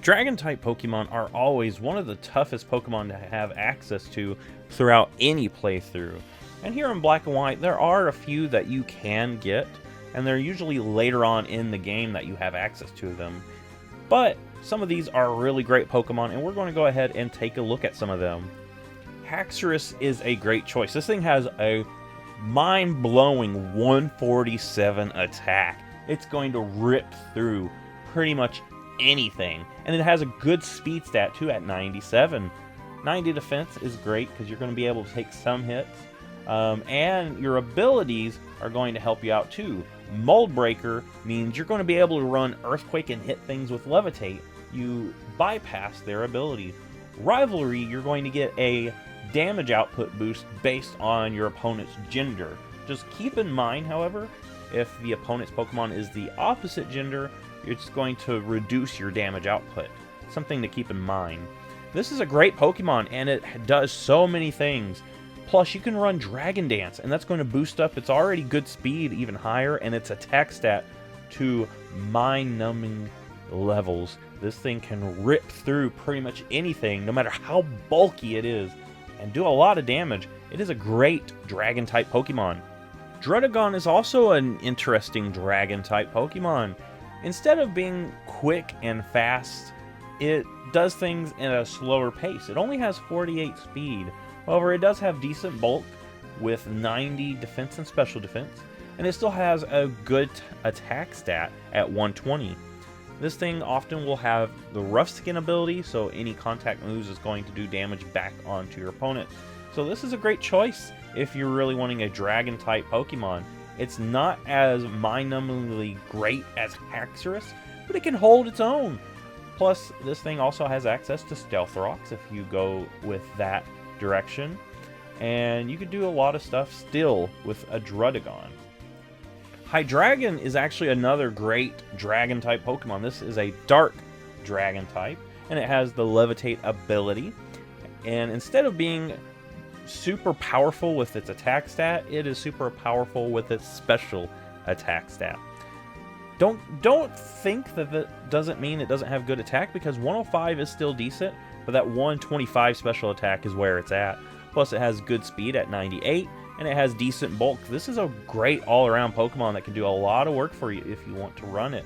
Dragon-type Pokemon are always one of the toughest Pokemon to have access to throughout any playthrough. And here in Black and White, there are a few that you can get, and they're usually later on in the game that you have access to them. But some of these are really great Pokemon, and we're going to go ahead and take a look at some of them. Haxorus is a great choice. This thing has a mind-blowing 147 attack. It's going to rip through pretty much anything, and it has a good speed stat too at 97. 90 defense is great because you're going to be able to take some hits, and your abilities are going to help you out too. Mold Breaker means you're going to be able to run Earthquake and hit things with Levitate. You bypass their abilities. Rivalry, you're going to get a damage output boost based on your opponent's gender. Just keep in mind, however, if the opponent's Pokemon is the opposite gender, it's going to reduce your damage output. Something to keep in mind. This is a great Pokemon, and it does so many things. Plus, you can run Dragon Dance, and that's going to boost up its already good speed even higher, and its attack stat to mind-numbing levels. This thing can rip through pretty much anything, no matter how bulky it is, and do a lot of damage. It is a great Dragon-type Pokemon. Druddigon is also an interesting Dragon-type Pokemon. Instead of being quick and fast, it does things in a slower pace. It only has 48 speed. However, it does have decent bulk with 90 defense and special defense, and it still has a good attack stat at 120. This thing often will have the Rough Skin ability, so any contact moves is going to do damage back onto your opponent. So this is a great choice if you're really wanting a Dragon-type Pokemon. It's not as mind-numbingly great as Haxorus, but it can hold its own. Plus, this thing also has access to Stealth Rocks if you go with that direction. And you could do a lot of stuff still with a Druddigon. Hydreigon is actually another great Dragon-type Pokemon. This is a Dark Dragon-type, and it has the Levitate ability. And instead of being super powerful with its attack stat, it is super powerful with its special attack stat. Don't think that doesn't mean it doesn't have good attack, because 105 is still decent, but that 125 special attack is where it's at. Plus it has good speed at 98, and it has decent bulk. This is a great all-around Pokemon that can do a lot of work for you if you want to run it.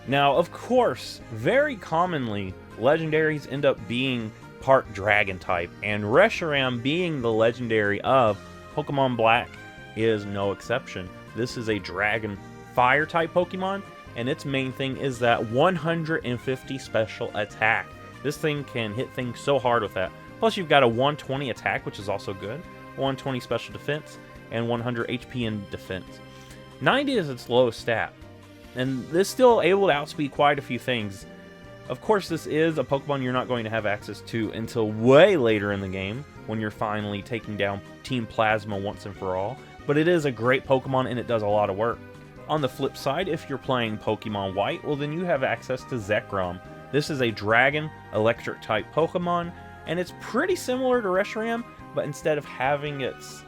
Now, of course, very commonly, legendaries end up being part Dragon type, and Reshiram, being the legendary of Pokemon Black, is no exception. This is a Dragon Fire type Pokemon, and its main thing is that 150 special attack. This thing can hit things so hard with that. Plus you've got a 120 attack, which is also good, 120 special defense, and 100 HP in defense. 90 is its lowest stat, and this is still able to outspeed quite a few things. Of course, this is a Pokemon you're not going to have access to until way later in the game, when you're finally taking down Team Plasma once and for all, but it is a great Pokemon and it does a lot of work. On the flip side, if you're playing Pokemon White, well then you have access to Zekrom. This is a Dragon Electric type Pokemon, and it's pretty similar to Reshiram, but instead of having its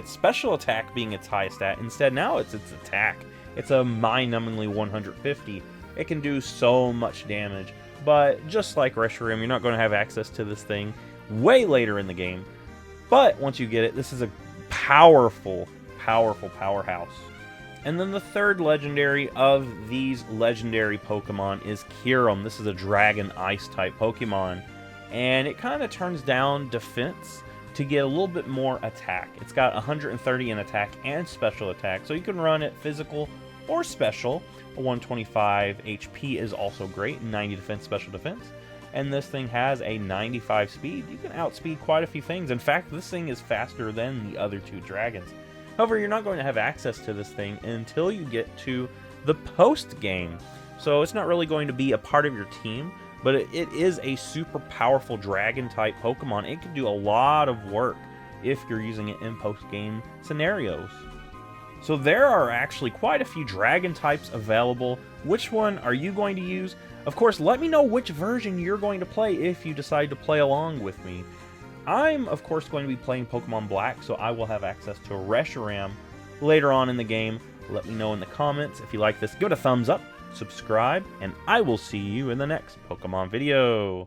special attack being its highest stat, instead now it's its attack. It's a mind-numbingly 150. It can do so much damage. But just like Reshiram, you're not going to have access to this thing way later in the game. But once you get it, this is a powerful, powerful powerhouse. And then the third legendary of these legendary Pokemon is Kyurem. This is a Dragon Ice type Pokemon. And it kind of turns down defense to get a little bit more attack. It's got 130 in attack and special attack, so you can run it physical or special. 125 HP is also great, 90 defense, special defense. And this thing has a 95 speed. You can outspeed quite a few things. In fact, this thing is faster than the other two dragons. However, you're not going to have access to this thing until you get to the post-game. So it's not really going to be a part of your team, but it is a super powerful Dragon-type Pokemon. It can do a lot of work if you're using it in post-game scenarios. So there are actually quite a few Dragon types available. Which one are you going to use? Of course, let me know which version you're going to play if you decide to play along with me. I'm, of course, going to be playing Pokemon Black, so I will have access to Reshiram later on in the game. Let me know in the comments. If you like this, give it a thumbs up, subscribe, and I will see you in the next Pokemon video.